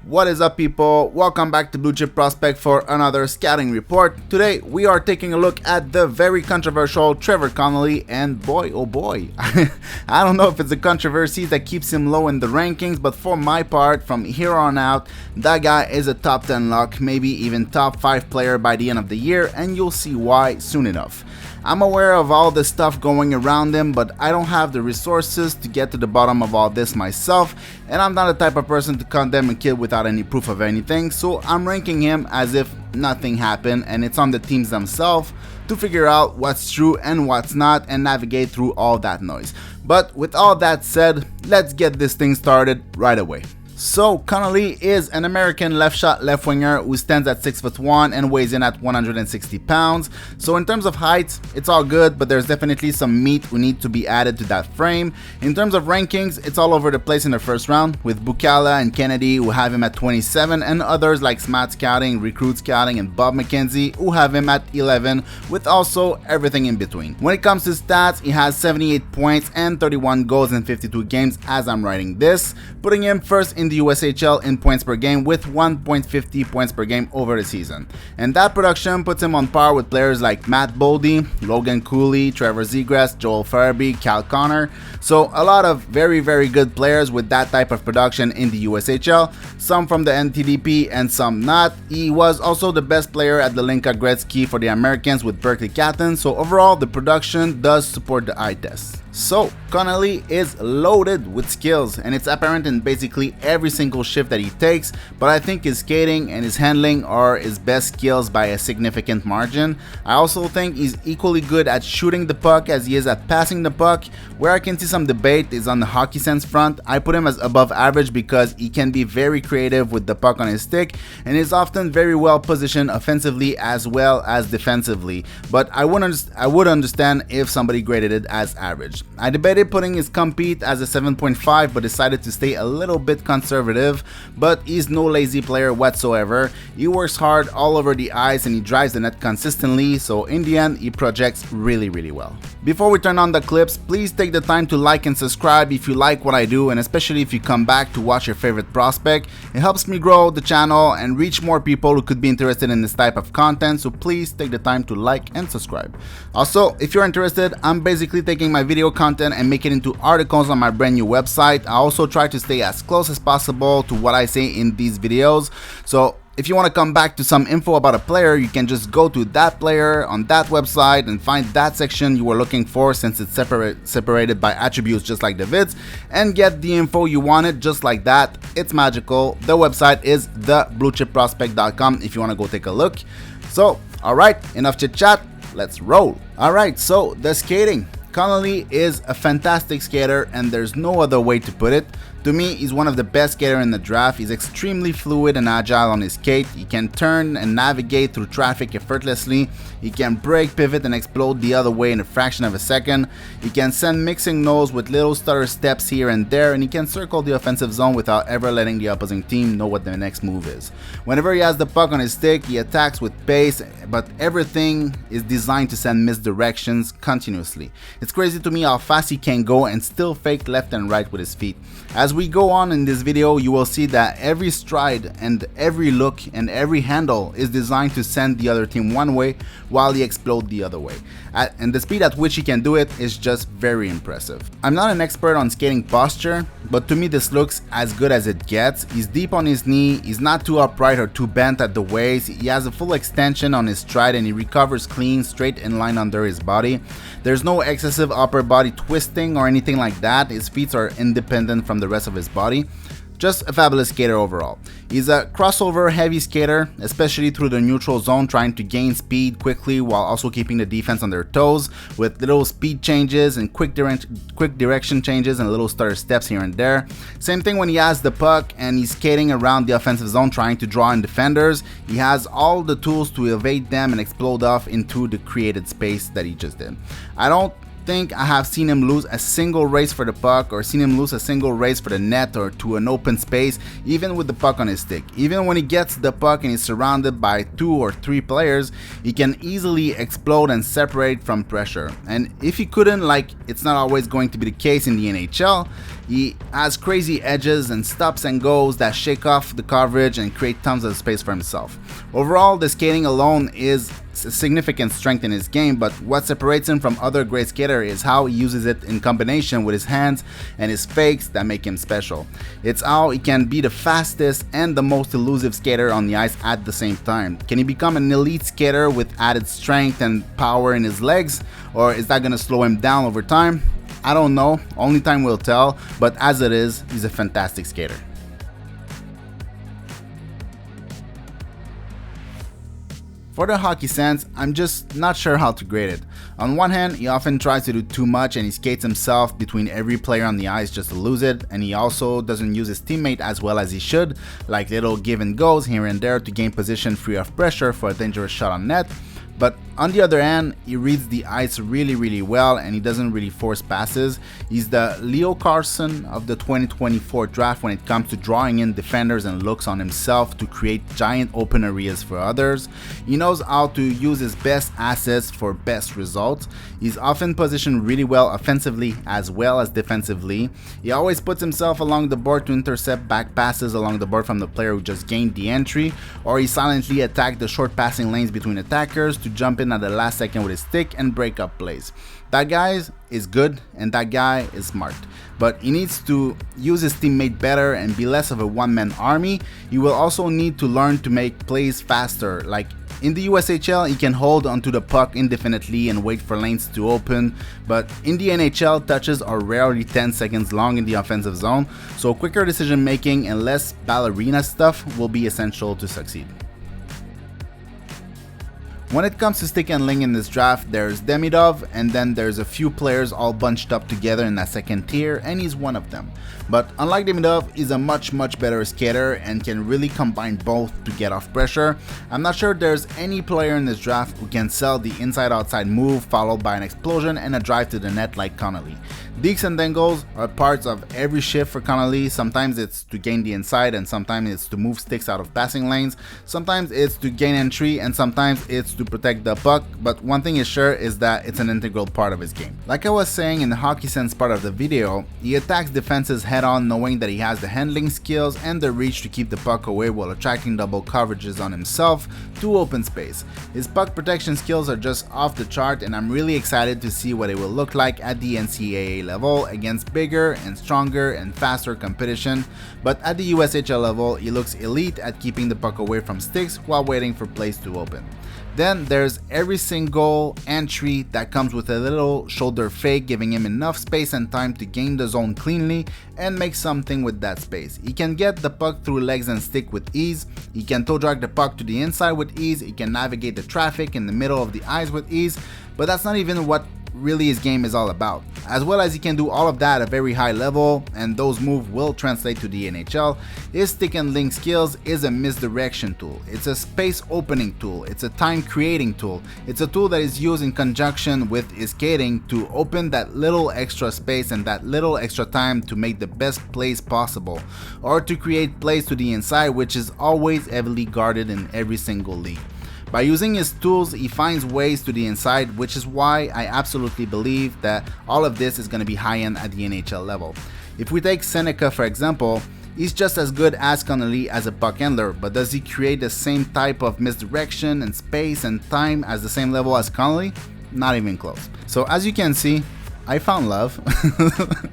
What is up, people? Welcome back to Blue Chip Prospect for another scouting report. Today we are taking a look at the very controversial Trevor Connelly, and boy oh boy, I don't know if it's a controversy that keeps him low in the rankings, but for my part, from here on out, that guy is a top 10 lock, maybe even top 5 player by the end of the year, and you'll see why soon enough. I'm aware of all the stuff going around him, but I don't have the resources to get to the bottom of all this myself, and I'm not the type of person to condemn a kid without any proof of anything, so I'm ranking him as if nothing happened, and it's on the teams themselves to figure out what's true and what's not and navigate through all that noise. But with all that said, let's get this thing started right away. So Connelly is an American left shot left winger who stands at 6'1" and weighs in at 160 pounds. So in terms of height, it's all good, but there's definitely some meat who need to be added to that frame. In terms of rankings, it's all over the place in the first round, with Bukala and Kennedy who have him at 27, and others like Smart Scouting, Recruit Scouting, and Bob McKenzie who have him at 11, with also everything in between. When it comes to stats, he has 78 points and 31 goals in 52 games as I'm writing this, putting him first in the USHL in points per game with 1.50 points per game over the season. And that production puts him on par with players like Matt Boldy, Logan Cooley, Trevor Zegras, Joel Farabee, Cal Connor. So a lot of very good players with that type of production in the USHL, some from the NTDP and some not. He was also the best player at the Linka Gretzky for the Americans with Berkeley Captain, so overall the production does support the eye test. So Connelly is loaded with skills, and it's apparent in basically every single shift that he takes, but I think his skating and his handling are his best skills by a significant margin. I also think he's equally good at shooting the puck as he is at passing the puck. Where I can see some debate is on the hockey sense front. I put him as above average because he can be very creative with the puck on his stick and is often very well positioned offensively as well as defensively, but I would understand if somebody graded it as average. I debated putting his compete as a 7.5 but decided to stay a little bit conservative, but he's no lazy player whatsoever. He works hard all over the ice and he drives the net consistently, so in the end he projects really well. Before we turn on the clips, please take the time to like and subscribe if you like what I do, and especially if you come back to watch your favorite prospect. It helps me grow the channel and reach more people who could be interested in this type of content, so please take the time to like and subscribe. Also, if you're interested, I'm basically taking my video content and make it into articles on my brand new website. I also try to stay as close as possible to what I say in these videos, so if you want to come back to some info about a player, you can just go to that player on that website and find that section you were looking for, since it's separated by attributes just like the vids, and get the info you wanted just like that. It's magical. The website is thebluechipprospect.com if you want to go take a look. So alright, enough chit chat, let's roll. Alright, so the skating. Connelly is a fantastic skater, and there's no other way to put it. To me, he's one of the best skaters in the draft. He's extremely fluid and agile on his skate. He can turn and navigate through traffic effortlessly. He can break, pivot, and explode the other way in a fraction of a second. He can send mixing nose with little stutter steps here and there, and he can circle the offensive zone without ever letting the opposing team know what their next move is. Whenever he has the puck on his stick, he attacks with pace, but everything is designed to send misdirections continuously. It's crazy to me how fast he can go and still fake left and right with his feet. As we go on in this video, you will see that every stride and every look and every handle is designed to send the other team one way while he explodes the other way. And the speed at which he can do it is just very impressive. I'm not an expert on skating posture, but to me this looks as good as it gets. He's deep on his knee, he's not too upright or too bent at the waist, he has a full extension on his stride, and he recovers clean, straight in line under his body. There's no excessive upper body twisting or anything like that. His feet are independent from the rest of his body. Just a fabulous skater overall. He's a crossover heavy skater, especially through the neutral zone, trying to gain speed quickly while also keeping the defense on their toes, with little speed changes and quick direction changes and little stutter steps here and there. Same thing when he has the puck and he's skating around the offensive zone trying to draw in defenders. He has all the tools to evade them and explode off into the created space that he just did. I don't think I have seen him lose a single race for the puck or seen him lose a single race for the net or to an open space, even with the puck on his stick. Even when he gets the puck and he's surrounded by 2 or 3 players, he can easily explode and separate from pressure. And if he couldn't, like it's not always going to be the case in the NHL, he has crazy edges and stops and goes that shake off the coverage and create tons of space for himself. Overall, the skating alone is a significant strength in his game, but what separates him from other great skaters is how he uses it in combination with his hands and his fakes that make him special. It's how he can be the fastest and the most elusive skater on the ice at the same time. Can he become an elite skater with added strength and power in his legs, or is that going to slow him down over time? I don't know, only time will tell, but as it is, he's a fantastic skater. For the hockey sense, I'm just not sure how to grade it. On one hand, he often tries to do too much and he skates himself between every player on the ice just to lose it, and he also doesn't use his teammate as well as he should, like little give and goes here and there to gain position free of pressure for a dangerous shot on net. But on the other hand, he reads the ice really well and he doesn't really force passes. He's the Leo Carson of the 2024 draft when it comes to drawing in defenders and looks on himself to create giant open areas for others. He knows how to use his best assets for best results. He's often positioned really well offensively as well as defensively. He always puts himself along the board to intercept back passes along the board from the player who just gained the entry, or he silently attacks the short passing lanes between attackers to jump in at the last second with his stick and break up plays. That guy is good and that guy is smart, but he needs to use his teammate better and be less of a one-man army. He will also need to learn to make plays faster. Like in the USHL, he can hold onto the puck indefinitely and wait for lanes to open, but in the NHL, touches are rarely 10 seconds long in the offensive zone, so quicker decision making and less ballerina stuff will be essential to succeed. When it comes to stick handling in this draft, there's Demidov, and then there's a few players all bunched up together in that second tier, and he's one of them. But unlike Demidov, he's a much better skater and can really combine both to get off pressure. I'm not sure there's any player in this draft who can sell the inside-outside move followed by an explosion and a drive to the net like Connelly. Deeks and dangles are parts of every shift for Connelly. Sometimes it's to gain the inside and sometimes it's to move sticks out of passing lanes. Sometimes it's to gain entry and sometimes it's to protect the puck, but one thing is sure is that it's an integral part of his game. Like I was saying in the hockey sense part of the video, he attacks defenses head on knowing that he has the handling skills and the reach to keep the puck away while attracting double coverages on himself to open space. His puck protection skills are just off the chart and I'm really excited to see what it will look like at the NCAA level against bigger and stronger and faster competition, but at the USHL level he looks elite at keeping the puck away from sticks while waiting for plays to open. Then there's every single entry that comes with a little shoulder fake, giving him enough space and time to gain the zone cleanly and make something with that space. He can get the puck through legs and stick with ease, he can toe drag the puck to the inside with ease, he can navigate the traffic in the middle of the ice with ease, but that's not even what really his game is all about. As well as he can do all of that at a very high level and those moves will translate to the NHL, his stick and link skills is a misdirection tool, it's a space opening tool, it's a time creating tool, it's a tool that is used in conjunction with his skating to open that little extra space and that little extra time to make the best plays possible, or to create plays to the inside, which is always heavily guarded in every single league. By using his tools, he finds ways to the inside, which is why I absolutely believe that all of this is going to be high-end at the NHL level. If we take Seneca for example, he's just as good as Connelly as a puck handler, but does he create the same type of misdirection and space and time as the same level as Connelly? Not even close. So as you can see, I found love.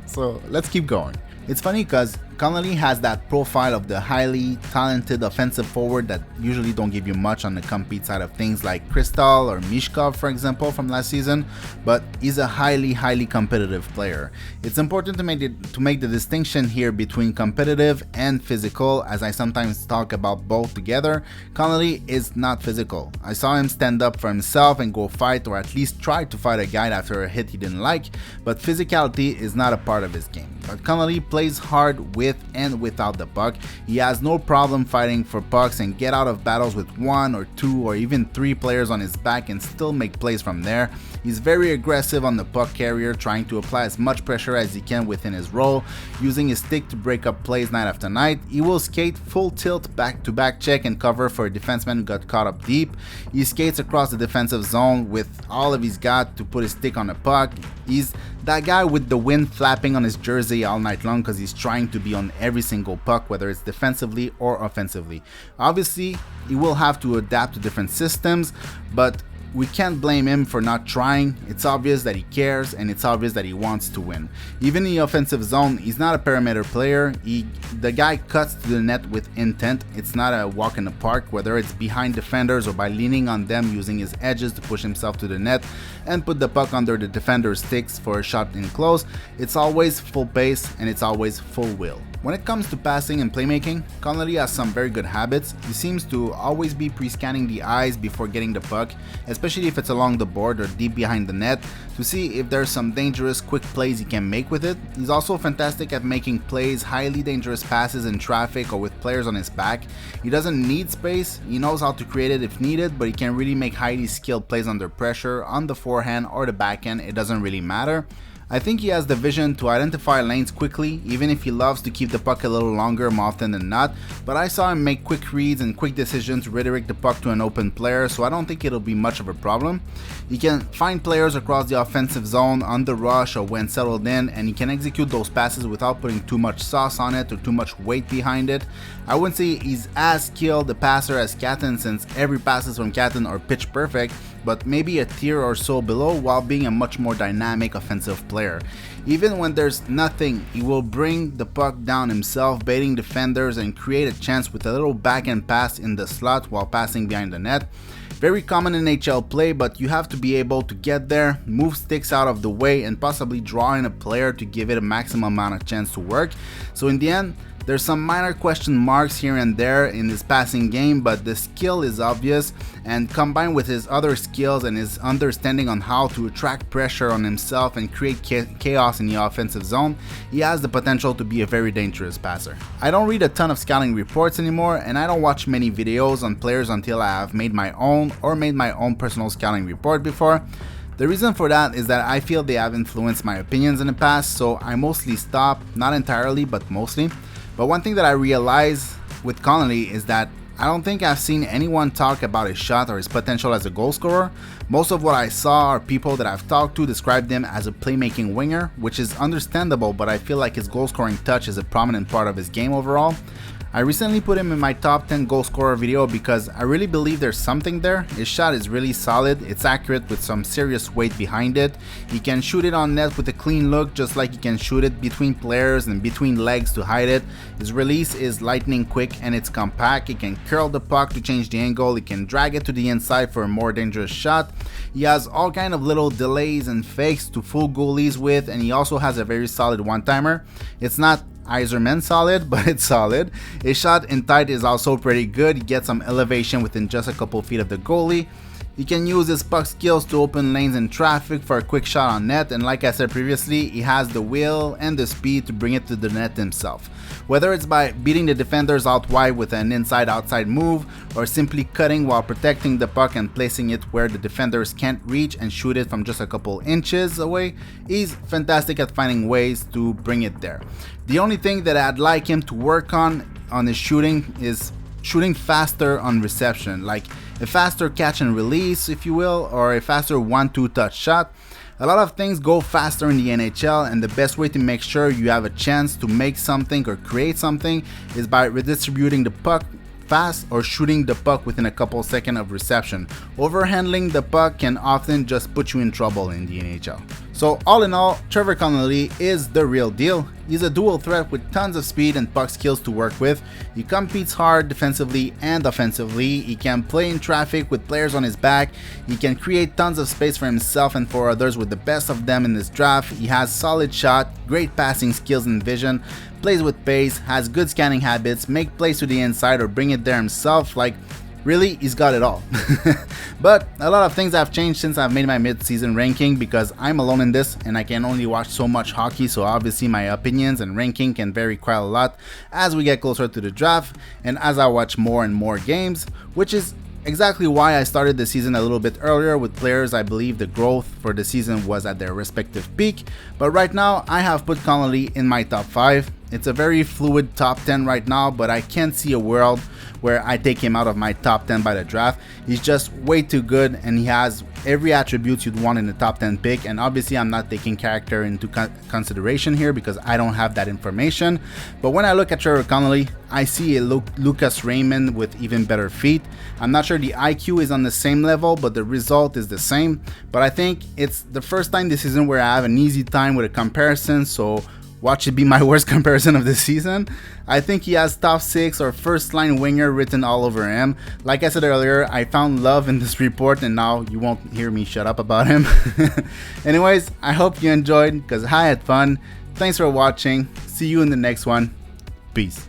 So let's keep going. It's funny because Connelly has that profile of the highly talented offensive forward that usually don't give you much on the compete side of things, like Kristall or Mishkov for example from last season, but he's a highly competitive player. It's important to make the distinction here between competitive and physical, as I sometimes talk about both together. Connelly is not physical. I saw him stand up for himself and go fight, or at least try to fight a guy after a hit he didn't like, but physicality is not a part of his game. But Connelly plays hard with and without the puck. He has no problem fighting for pucks and get out of battles with 1 or 2 or even 3 players on his back and still make plays from there. He's very aggressive on the puck carrier, trying to apply as much pressure as he can within his role, using his stick to break up plays night after night. He will skate full tilt back-to-back check and cover for a defenseman who got caught up deep. He skates across the defensive zone with all of his got to put his stick on the puck. He's that guy with the wind flapping on his jersey all night long because he's trying to be on every single puck, whether it's defensively or offensively. Obviously, he will have to adapt to different systems, but we can't blame him for not trying. It's obvious that he cares, and it's obvious that he wants to win. Even in the offensive zone, he's not a perimeter player. The guy cuts to the net with intent. It's not a walk in the park, whether it's behind defenders or by leaning on them, using his edges to push himself to the net and put the puck under the defender's sticks for a shot in close. It's always full pace, and it's always full will. When it comes to passing and playmaking, Connelly has some very good habits. He seems to always be pre-scanning the eyes before getting the puck, especially if it's along the board or deep behind the net, to see if there's some dangerous quick plays he can make with it. He's also fantastic at making plays, highly dangerous passes in traffic or with players on his back. He doesn't need space, he knows how to create it if needed, but he can really make highly skilled plays under pressure, on the forehand or the backhand, it doesn't really matter. I think he has the vision to identify lanes quickly, even if he loves to keep the puck a little longer more often than not, but I saw him make quick reads and quick decisions to redirect the puck to an open player, so I don't think it'll be much of a problem. He can find players across the offensive zone on the rush or when settled in, and he can execute those passes without putting too much sauce on it or too much weight behind it. I wouldn't say he's as skilled a passer as Catton, since every passes from Catton are pitch perfect, but maybe a tier or so below, while being a much more dynamic offensive player. Even when there's nothing, he will bring the puck down himself, baiting defenders and create a chance with a little backhand pass in the slot while passing behind the net. Very common in NHL play, but you have to be able to get there, move sticks out of the way, and possibly draw in a player to give it a maximum amount of chance to work. So in the end, there's some minor question marks here and there in his passing game, but the skill is obvious, and combined with his other skills and his understanding on how to attract pressure on himself and create chaos in the offensive zone, he has the potential to be a very dangerous passer. I don't read a ton of scouting reports anymore, and I don't watch many videos on players until I have made my own personal scouting report before. The reason for that is that I feel they have influenced my opinions in the past, so I mostly stop, not entirely, but mostly. But one thing that I realize with Connelly is that I don't think I've seen anyone talk about his shot or his potential as a goal scorer. Most of what I saw are people that I've talked to describe him as a playmaking winger, which is understandable, but I feel like his goal scoring touch is a prominent part of his game overall. I recently put him in my top 10 goal scorer video because I really believe there's something there. His shot is really solid, it's accurate with some serious weight behind it. He can shoot it on net with a clean look, just like he can shoot it between players and between legs to hide it. His release is lightning quick and it's compact. He can curl the puck to change the angle, he can drag it to the inside for a more dangerous shot. He has all kind of little delays and fakes to fool goalies with, and he also has a very solid one-timer. It's not Iserman solid, but it's solid. His shot in tight is also pretty good. He gets some elevation within just a couple feet of the goalie. He can use his puck skills to open lanes in traffic for a quick shot on net, and like I said previously, he has the will and the speed to bring it to the net himself. Whether it's by beating the defenders out wide with an inside-outside move, or simply cutting while protecting the puck and placing it where the defenders can't reach and shoot it from just a couple inches away, he's fantastic at finding ways to bring it there. The only thing that I'd like him to work on his shooting is shooting faster on reception, like a faster catch and release, if you will, or a faster 1-2 touch shot. A lot of things go faster in the NHL, and the best way to make sure you have a chance to make something or create something is by redistributing the puck fast or shooting the puck within a couple seconds of reception. Overhandling the puck can often just put you in trouble in the NHL. So all in all, Trevor Connelly is the real deal. He's a dual threat with tons of speed and puck skills to work with. He competes hard defensively and offensively. He can play in traffic with players on his back. He can create tons of space for himself and for others with the best of them in this draft. He has solid shot, great passing skills and vision, plays with pace, has good scanning habits, make plays to the inside or bring it there himself. Like, really, he's got it all. But a lot of things have changed since I've made my mid-season ranking, because I'm alone in this and I can only watch so much hockey, so obviously my opinions and ranking can vary quite a lot as we get closer to the draft and as I watch more and more games, which is exactly why I started the season a little bit earlier with players I believe the growth for the season was at their respective peak, but right now I have put Connelly in my top 5. It's a very fluid top 10 right now, but I can't see a world where I take him out of my top 10 by the draft. He's just way too good, and he has every attribute you'd want in the top 10 pick, and obviously I'm not taking character into consideration here because I don't have that information. But when I look at Trevor Connelly, I see a Lucas Raymond with even better feet. I'm not sure the IQ is on the same level, but the result is the same. But I think it's the first time this season where I have an easy time with a comparison, so watch it be my worst comparison of the season. I think he has top 6 or first line winger written all over him. Like I said earlier, I found love in this report, and now you won't hear me shut up about him. Anyways, I hope you enjoyed because I had fun. Thanks for watching. See you in the next one. Peace.